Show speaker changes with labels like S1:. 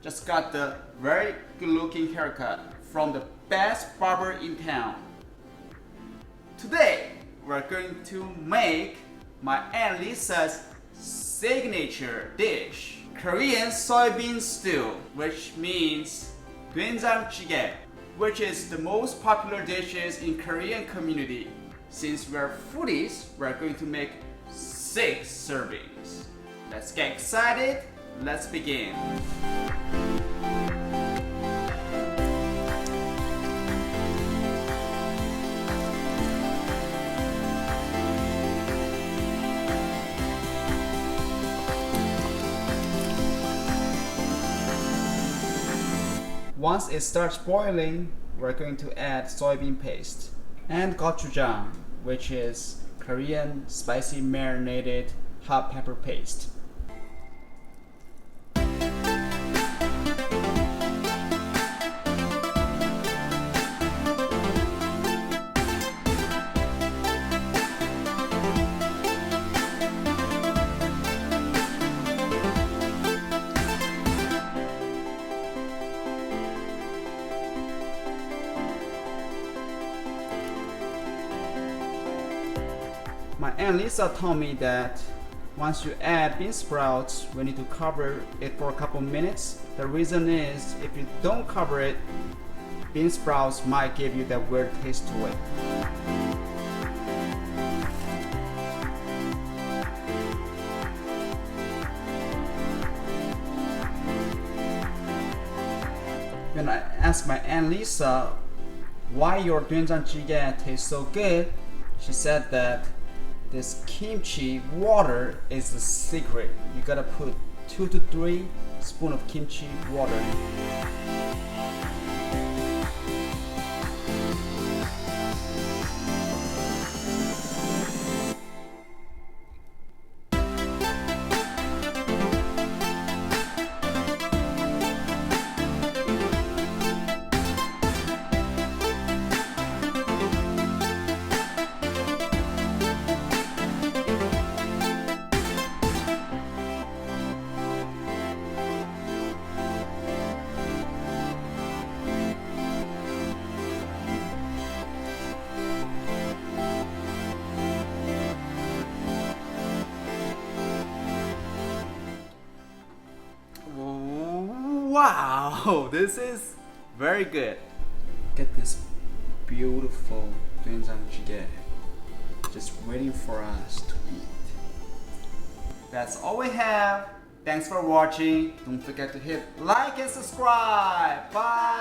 S1: Just got the very good looking haircut from the best barber in town. Today, we're going to make my Aunt Lisa's signature dish, Korean Soybean Stew, which means Doenjang-jjigae, which is the most popular dishes in Korean community. Since we're foodies, we're going to make 6 servings. Let's get excited. Let's begin. Once it starts boiling, we're going to add soybean paste and gochujang, which is Korean spicy marinated hot pepper paste. My Aunt Lisa told me that once you add bean sprouts, we need to cover it for a couple minutes. The reason is if you don't cover it, bean sprouts might give you that weird taste to it. When I asked my Aunt Lisa why your Doenjang-jjigae tastes so good, she said that this kimchi water is the secret. You gotta put 2 to 3 spoons of kimchi water. Wow, this is very good. Get this beautiful Doenjang-jjigae just waiting for us to eat. That's all we have. Thanks for watching. Don't forget to hit like and subscribe. Bye.